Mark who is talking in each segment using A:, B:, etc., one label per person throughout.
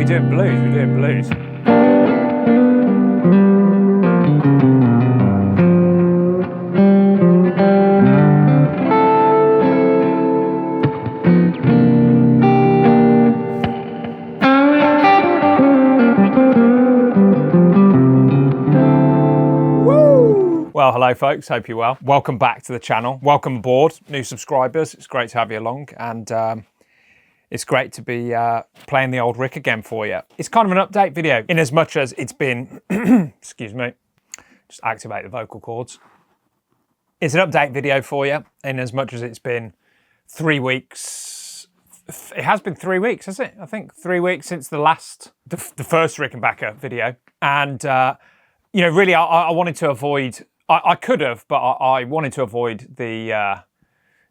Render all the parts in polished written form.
A: doing blues, we're doing blues. Well, hello folks, hope you're well. Welcome back to the channel. Welcome aboard, new subscribers. It's great to have you along, and it's great to be playing the old Rick again for you. It's kind of an update video, in as much as it's been, excuse me, just activate the vocal cords. It's an update video for you, in as much as it's been 3 weeks. It has been 3 weeks, hasn't it? I think 3 weeks since the first Rickenbacker video. And, you know, really, I wanted to avoid, I could have, but I wanted to avoid the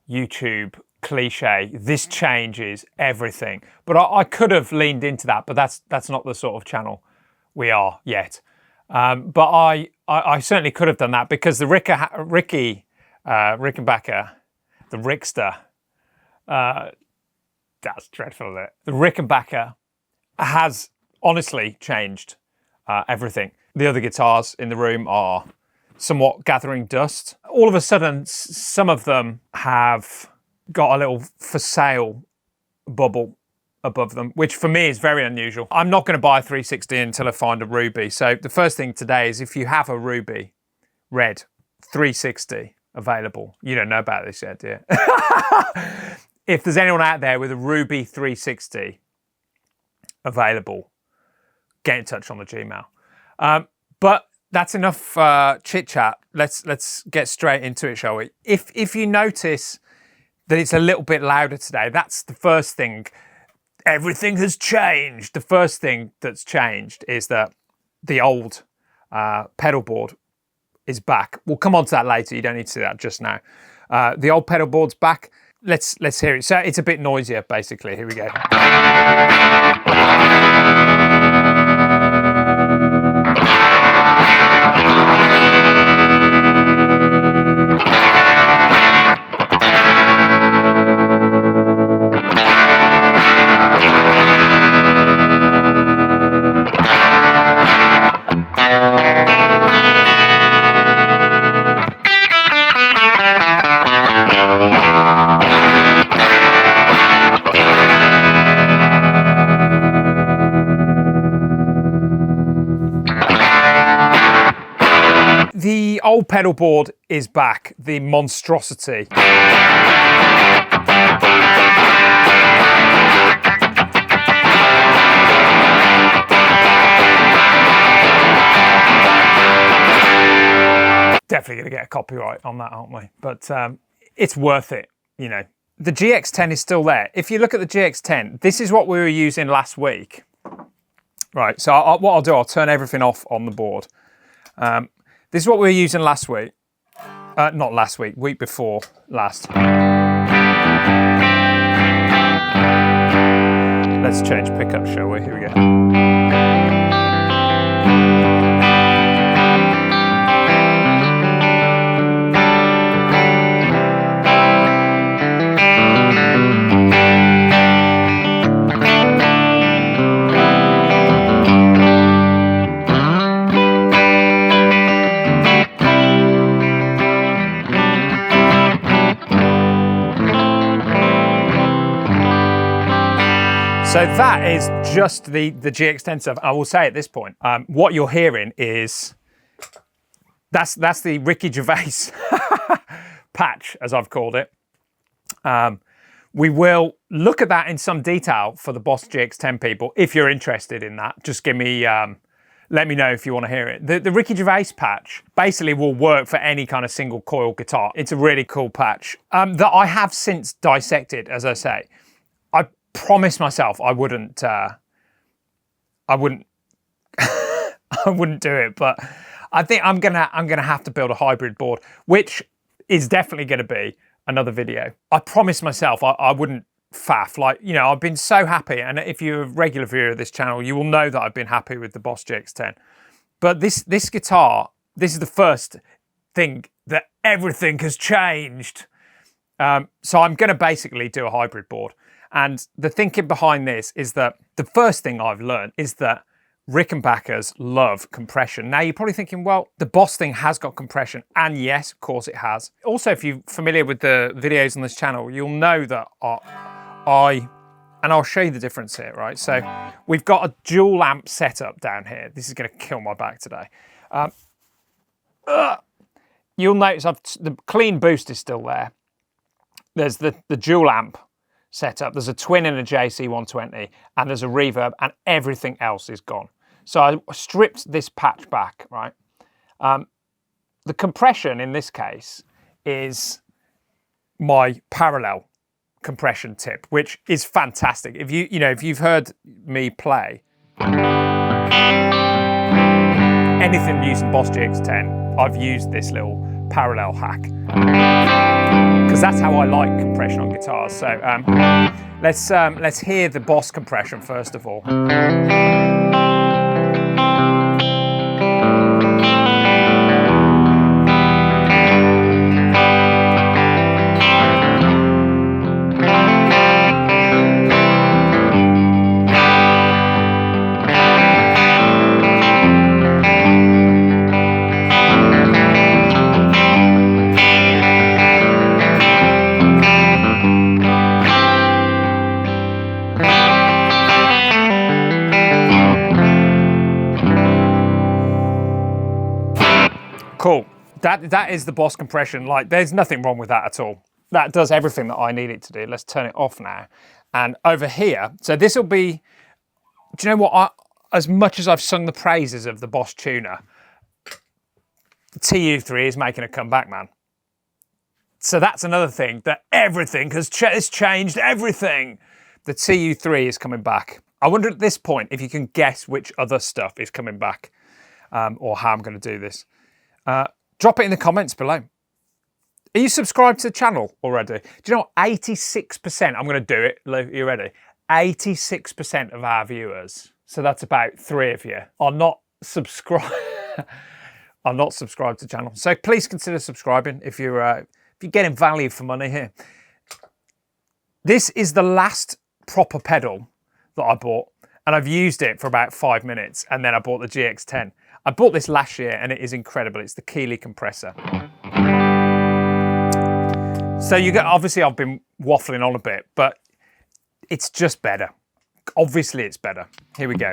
A: YouTube cliche, this changes everything. But I could have leaned into that, but that's not the sort of channel we are yet. But I certainly could have done that, because the Rickenbacker, the Rickster, that's dreadful, isn't it? The Rickenbacker has honestly changed everything. The other guitars in the room are somewhat gathering dust. All of a sudden, some of them have got a little for sale bubble above them, which for me is very unusual. I'm not going to buy a 360 until I find a ruby. So the first thing today is, if you have a ruby red 360 available, you don't know about this yet, do you? If there's anyone out there with a ruby 360 available, get in touch on the Gmail. But that's enough chit chat. Let's get straight into it, shall we? If you notice that it's a little bit louder today, that's the first thing. Everything has changed. The first thing that's changed is that the old pedal board is back. We'll come on to that later. You don't need to see that just now. The old pedal board's back. Let's hear it. So it's a bit noisier, basically. Here we go. The old pedal board is back, the monstrosity. Definitely going to get a copyright on that, aren't we? But it's worth it, you know. The GX10 is still there. If you look at the GX10, this is what we were using last week. Right, so what I'll do, I'll turn everything off on the board. This is what we were using last week. Not last week, week before last. Let's change pickup, shall we? Here we go. So that is just the GX10 stuff. I will say at this point, what you're hearing is, that's the Ricky Gervais patch, as I've called it. We will look at that in some detail for the Boss GX10 people. If you're interested in that, just give me, let me know if you want to hear it. The Ricky Gervais patch basically will work for any kind of single coil guitar. It's a really cool patch that I have since dissected, as I say. I promised myself I wouldn't do it, but I think I'm gonna have to build a hybrid board, which is definitely going to be another video. I promised myself I wouldn't faff. Like, you know, I've been so happy, and if you're a regular viewer of this channel, you will know that I've been happy with the Boss GX10. But this guitar, this is the first thing that everything has changed. So I'm going to basically do a hybrid board. And the thinking behind this is that the first thing I've learned is that Rickenbackers love compression. Now you're probably thinking, well, the Boss thing has got compression, and yes, of course it has. Also, if you're familiar with the videos on this channel, you'll know that and I'll show you the difference here, right? So we've got a dual amp setup down here. This is going to kill my back today. You'll notice the clean boost is still there. There's the dual amp setup. There's a twin and a JC 120, and there's a reverb, and everything else is gone. So I stripped this patch back, right? The compression in this case is my parallel compression tip, which is fantastic. If if you've heard me play anything using Boss GX10, I've used this little parallel hack because that's how I like compression on guitars. So let's hear the Boss compression first of all. Cool. That is the Boss compression. Like, there's nothing wrong with that at all. That does everything that I need it to do. Let's turn it off now. And over here, so this will be, do you know what? As much as I've sung the praises of the Boss tuner, the TU3 is making a comeback, man. So that's another thing, that everything has changed everything. The TU3 is coming back. I wonder at this point if you can guess which other stuff is coming back, or how I'm going to do this. Drop it in the comments below. Are you subscribed to the channel already? Do you know what? 86%, I'm going to do it, Lou, you ready? 86% of our viewers, so that's about 3 of you, are not subscribed. Are not subscribed to the channel. So please consider subscribing if you're getting value for money here. This is the last proper pedal that I bought, and I've used it for about 5 minutes, and then I bought the GX10. I bought this last year and it is incredible. It's the Keeley compressor. So you get, obviously I've been waffling on a bit, but it's just better. Obviously it's better. Here we go.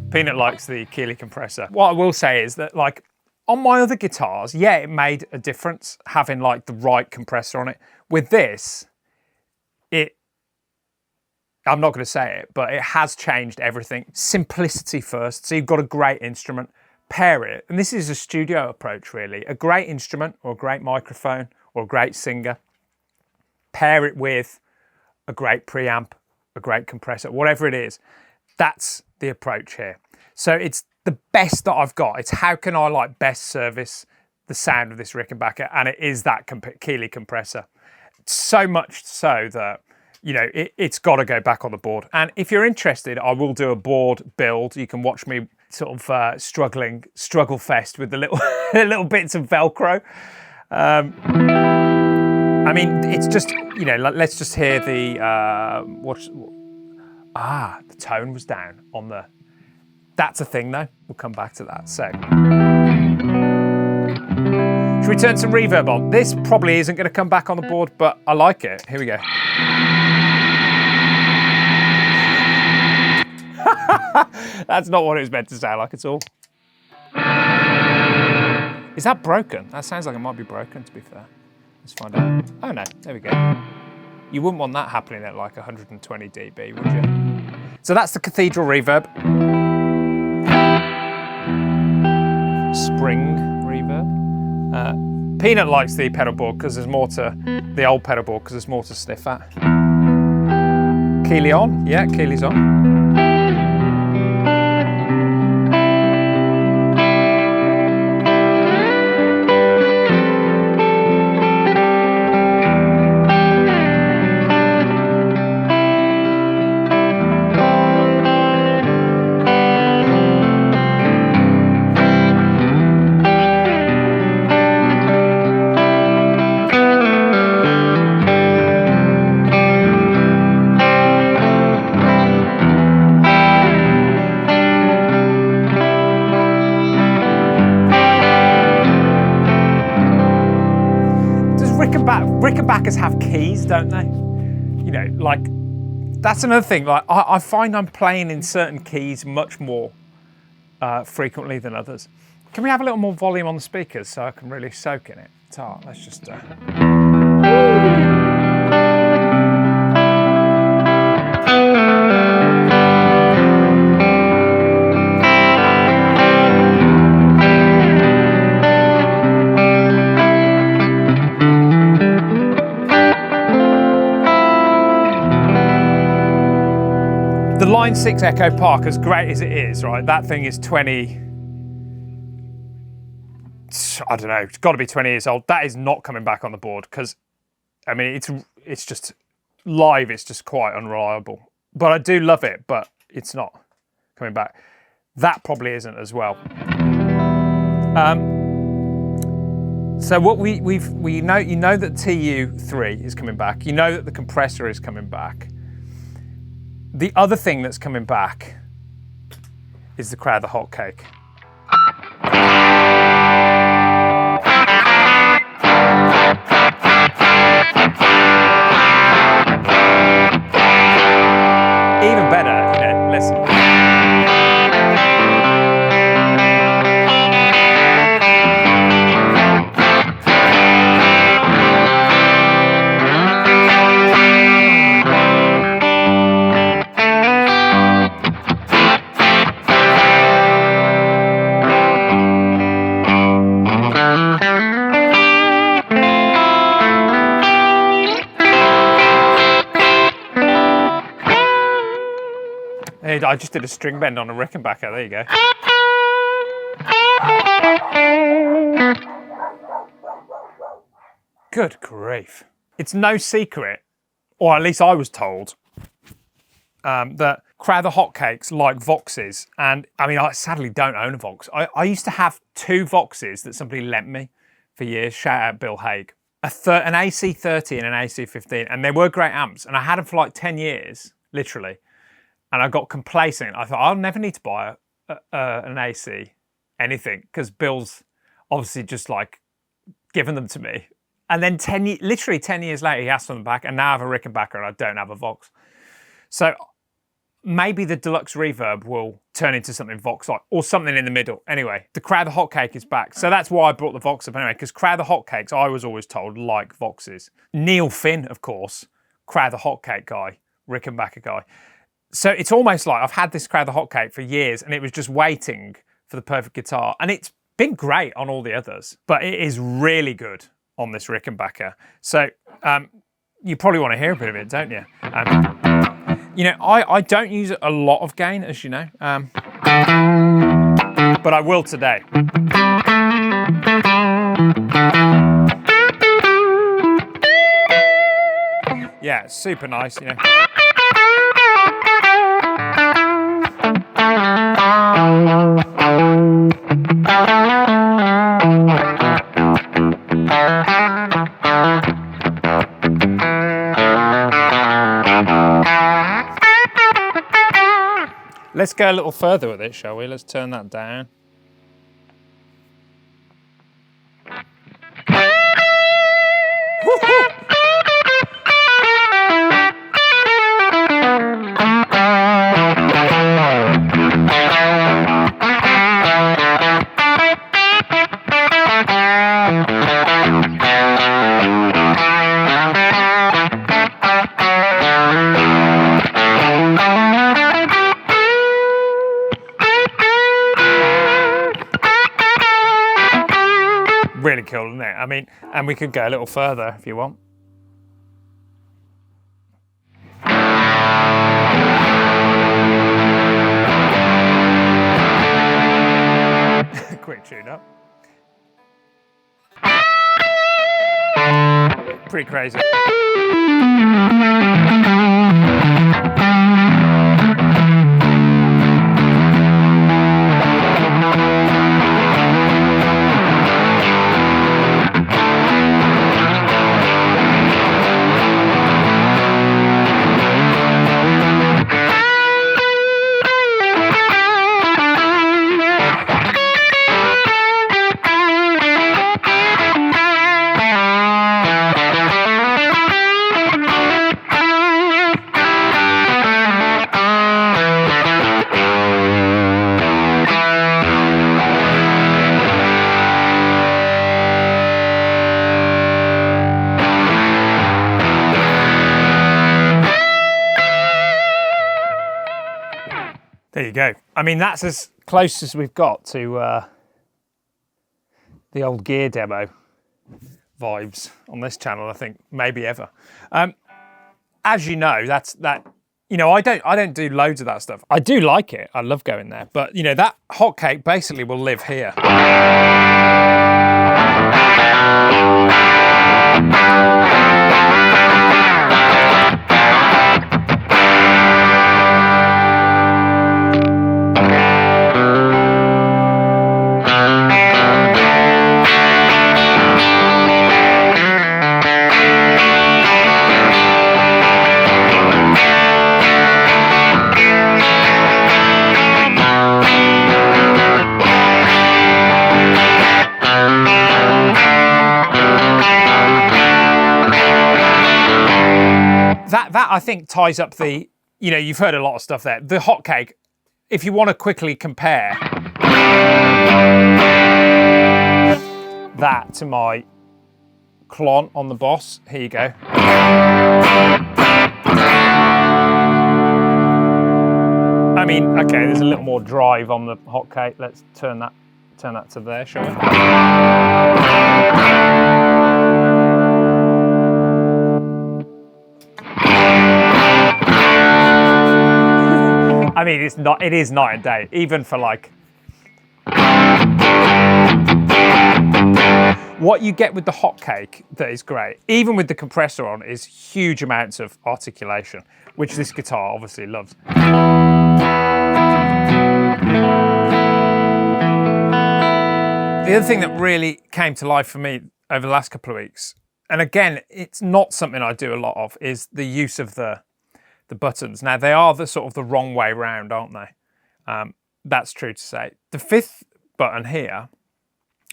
A: Peanut likes the Keeley compressor. What I will say is that, like, on my other guitars, yeah, it made a difference having like the right compressor on it. With this, I'm not going to say it, but it has changed everything. Simplicity first. So you've got a great instrument, pair it, and this is a studio approach really. A great instrument or a great microphone or a great singer, pair it with a great preamp, a great compressor, whatever it is. That's the approach here. So it's the best that I've got. It's how can I like best service the sound of this Rickenbacker, and it is that Keeley compressor. So much so that, you know, it's got to go back on the board. And if you're interested, I will do a board build. You can watch me sort of struggle fest with the little little bits of Velcro. I mean, it's just, you know, let's just hear the the tone was down on the. That's a thing though. We'll come back to that. So, should we turn some reverb on? This probably isn't going to come back on the board, but I like it. Here we go. That's not what it was meant to sound like at all. Is that broken? That sounds like it might be broken, to be fair. Let's find out. Oh no, there we go. You wouldn't want that happening at like 120 dB, would you? So that's the Cathedral reverb. Spring reverb. Peanut likes the pedal board because there's more to the old pedal board because there's more to sniff at. Keeley on, yeah, Keeley's on. Rickenbackers have keys, don't they? You know, like, that's another thing. Like, I find I'm playing in certain keys much more frequently than others. Can we have a little more volume on the speakers so I can really soak in it? So let's just... The Line 6 Echo Park, as great as it is, right, that thing is 20, I don't know, it's got to be 20 years old. That is not coming back on the board because, I mean, it's just, live, it's just quite unreliable. But I do love it, but it's not coming back. That probably isn't as well. So what we know, you know that TU3 is coming back. You know that the compressor is coming back. The other thing that's coming back is the Crowd the Hotcake. Even better, you know, listen. I just did a string bend on a Rickenbacker, there you go. Good grief. It's no secret, or at least I was told, that Crowd the Hotcakes like Voxes, and I mean, I sadly don't own a Vox. I used to have 2 Voxes that somebody lent me for years, shout out Bill Haig. An AC30 and an AC15, and they were great amps, and I had them for like 10 years, literally. And I got complacent. I thought, I'll never need to buy an AC, anything, because Bill's obviously just like given them to me. And then literally 10 years later, he asked for them back, and now I have a Rickenbacker and I don't have a Vox. So maybe the deluxe reverb will turn into something Vox-like, or something in the middle. Anyway, the Crowd the Hotcake is back. So that's why I brought the Vox up anyway, because Crowd the Hotcakes, I was always told, like Voxes. Neil Finn, of course, Crowd the Hotcake guy, Rickenbacker guy. So it's almost like I've had this Crowd the Hotcake for years and it was just waiting for the perfect guitar. And it's been great on all the others, but it is really good on this Rickenbacker. So you probably want to hear a bit of it, don't you? You know, I don't use a lot of gain, as you know, but I will today. Yeah, it's super nice, you know. Let's go a little further with it, shall we? Let's turn that down. really cool, isn't it? I mean, and we could go a little further if you want. Quick tune up. Pretty crazy. There you go. I mean, that's as close as we've got to the old gear demo vibes on this channel, I think, maybe ever. As you know, you know, I don't do loads of that stuff. I do like it. I love going there. But, you know, that hotcake basically will live here. That I think ties up the, you know, you've heard a lot of stuff there. The hotcake, if you want to quickly compare that to my clon on the Boss, here you go. I mean, okay, there's a little more drive on the hotcake. Let's turn that to there, shall we? I mean, it is night and day, even for like, what you get with the hotcake that is great, even with the compressor on, is huge amounts of articulation, which this guitar obviously loves. The other thing that really came to life for me over the last couple of weeks, and again, it's not something I do a lot of, is the use of the buttons. Now, they are the sort of the wrong way round, aren't they? That's true to say. The fifth button here,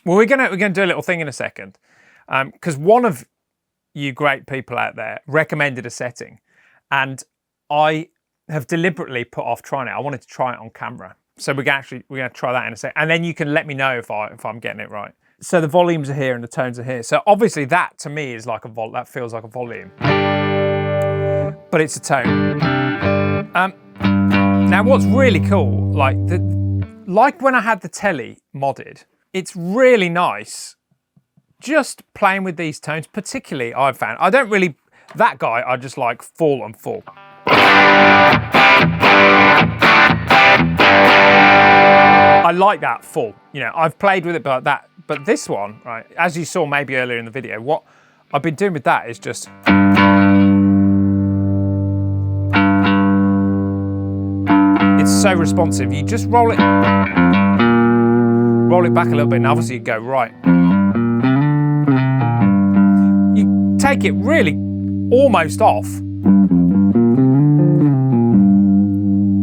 A: well, we're gonna do a little thing in a second, because one of you great people out there recommended a setting, and I have deliberately put off trying it. I wanted to try it on camera, so we're gonna try that in a second, and then you can let me know if I'm getting it right. So the volumes are here and the tones are here. So obviously that to me is like that feels like a volume. But it's a tone. Now, what's really cool, like when I had the telly modded, it's really nice just playing with these tones. Particularly, I've found I just like full and full. I like that full. You know, I've played with it like that, but this one, right, as you saw maybe earlier in the video, what I've been doing with that is just. It's so responsive. You just roll it back a little bit, and obviously you go right. You take it really almost off.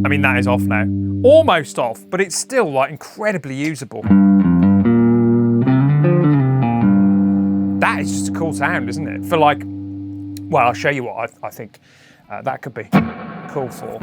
A: I mean, that is off now. Almost off, but it's still like incredibly usable. That is just a cool sound, isn't it? For like, well, I'll show you what I think that could be cool for.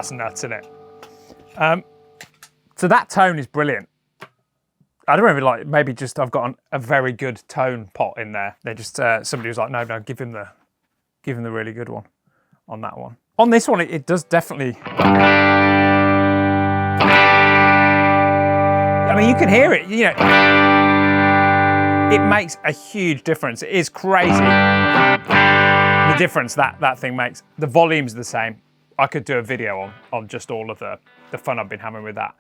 A: That's nuts, isn't it? So that tone is brilliant. I don't really like, maybe just I've got a very good tone pot in there. They just, somebody was like, no, give him the really good one on that one. On this one, it does definitely, I mean, you can hear it, you know, it makes a huge difference. It is crazy, the difference that thing makes. The volume's the same. I could do a video on just all of the fun I've been having with that.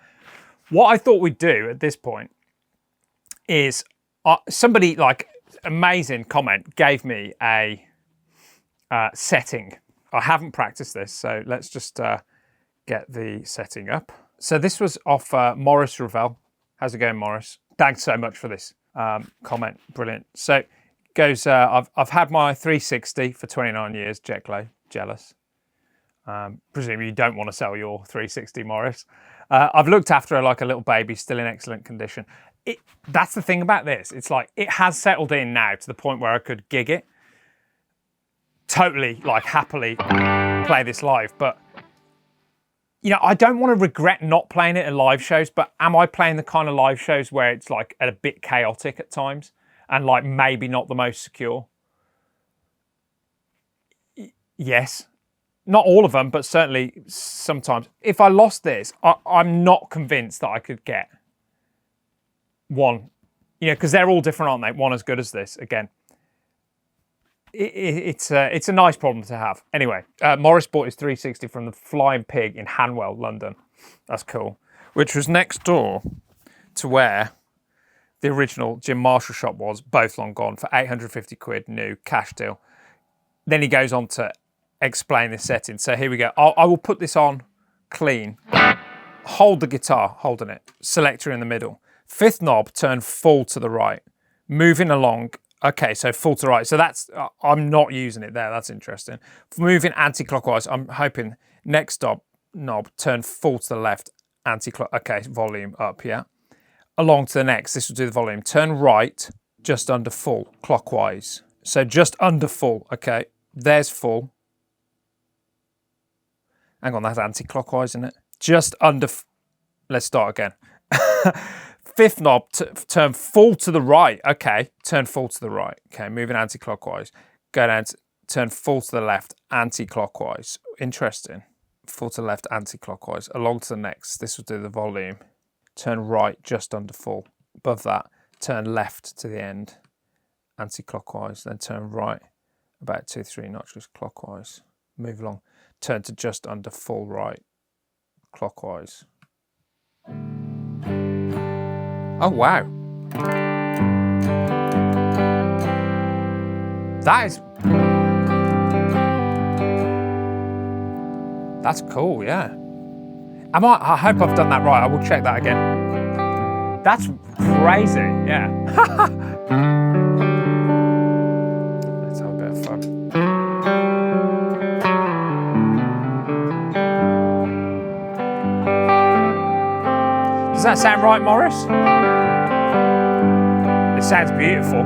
A: What I thought we'd do at this point is somebody, like, amazing comment gave me a setting. I haven't practiced this, so let's just get the setting up. So this was off Maurice Revelles. How's it going, Maurice? Thanks so much for this comment. Brilliant. So it goes, I've had my 360 for 29 years, Jeklo, jealous. Presumably you don't want to sell your 360, Maurice. I've looked after her like a little baby, still in excellent condition. That's the thing about this. It's like, it has settled in now to the point where I could gig it. Totally, like, happily play this live. But, you know, I don't want to regret not playing it at live shows, but am I playing the kind of live shows where it's, like, a bit chaotic at times and, like, maybe not the most secure? Yes. Not all of them, but certainly sometimes. If I lost this, I'm not convinced that I could get one, you know, because they're all different, aren't they? One as good as this, again. It's a nice problem to have. Anyway, Maurice bought his 360 from the Flying Pig in Hanwell, London. That's cool. Which was next door to where the original Jim Marshall shop was, both long gone, for 850 quid, new, cash deal. Then he goes on to explain this setting. So here we go. I will put this on clean. Hold the guitar, holding it. Selector in the middle. Fifth knob, turn full to the right. Moving along. Okay, so full to the right. So that's, I'm not using it there. That's interesting. Moving anti-clockwise, I'm hoping next knob, turn full to the left, anti-clock. Okay, volume up, yeah. Along to the next, this will do the volume. Turn right, just under full, clockwise. So just under full, okay. There's full. Hang on, that's anti-clockwise, isn't it? Just under, let's start again. Fifth knob, turn full to the right. Okay, turn full to the right. Okay, moving anti-clockwise. Go down, turn full to the left, anti-clockwise. Interesting. Full to the left, anti-clockwise. Along to the next, this will do the volume. Turn right, just under full. Above that, turn left to the end, anti-clockwise. Then turn right, about 2-3 notches clockwise. Move along. Turn to just under full right, clockwise. Oh, wow. That's cool, yeah. I hope I've done that right. I will check that again. That's crazy, yeah. Let's have a bit of fun. Does that sound right, Maurice? It sounds beautiful.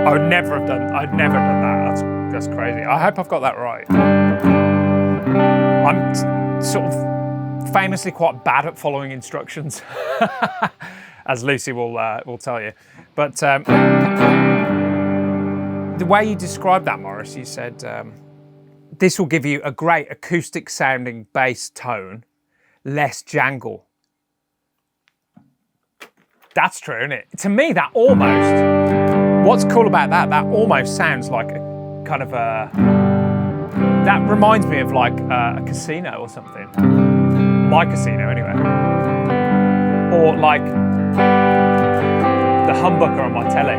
A: I'd never done that. That's crazy. I hope I've got that right. I'm sort of famously quite bad at following instructions, as Lucy will tell you. But the way you described that, Maurice, you said this will give you a great acoustic sounding bass tone, less jangle. That's true, isn't it? To me, that almost, what's cool about that almost sounds like a kind of a, that reminds me of like a casino or something. My casino, anyway. Or like the humbucker on my telly.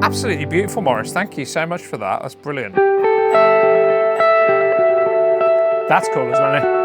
A: Absolutely beautiful, Maurice. Thank you so much for that. That's brilliant. That's cool as well, isn't it?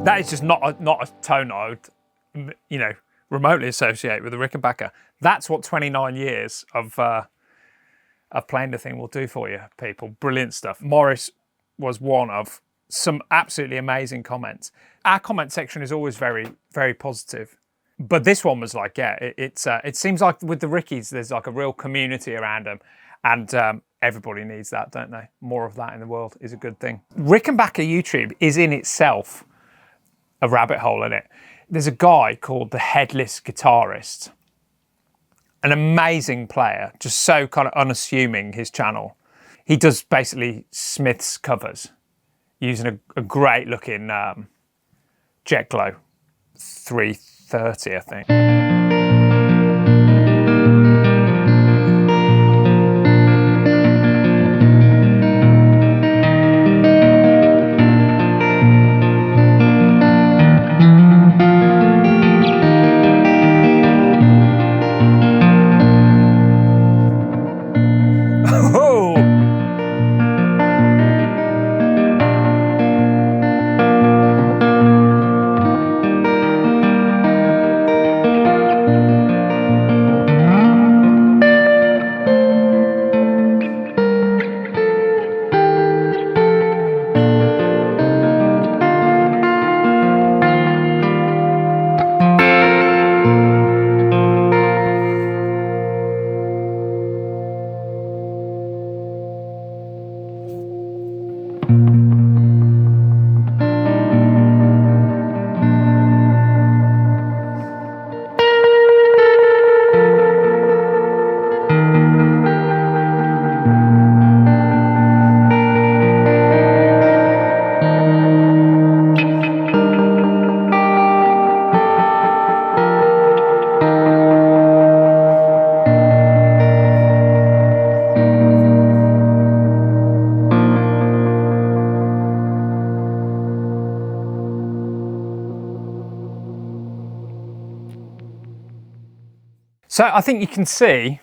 A: That is just not a tone I would, remotely associate with the Rickenbacker. That's what 29 years of playing the thing will do for you, people. Brilliant stuff. Maurice was one of some absolutely amazing comments. Our comment section is always very, very positive. But this one was like, yeah, it seems like with the Rickies, there's like a real community around them. And everybody needs that, don't they? More of that in the world is a good thing. Rickenbacker YouTube is in itself a rabbit hole in it. There's a guy called the Headless Guitarist, an amazing player, just so kind of unassuming, his channel. He does basically Smith's covers using a great looking Jet Glow 330, I think. So I think you can see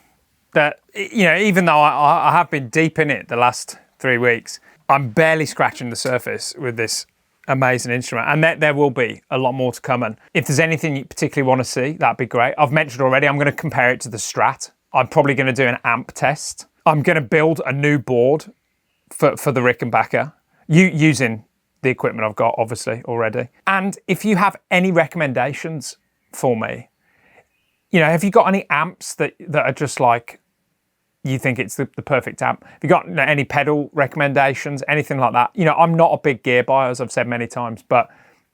A: that, even though I have been deep in it the last 3 weeks, I'm barely scratching the surface with this amazing instrument. And there will be a lot more to come. And if there's anything you particularly want to see, that'd be great. I've mentioned already, I'm going to compare it to the Strat. I'm probably going to do an amp test. I'm going to build a new board for the Rickenbacker, using the equipment I've got, obviously, already. And if you have any recommendations for me, have you got any amps that are just like, you think it's the perfect amp? Have you got any pedal recommendations, anything like that? I'm not a big gear buyer, as I've said many times, but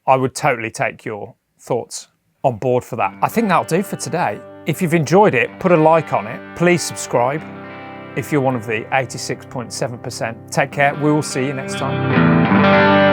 A: I would totally take your thoughts on board for that. I think that'll do for today. If you've enjoyed it, put a like on it. Please subscribe if you're one of the 86.7%. Take care. We will see you next time.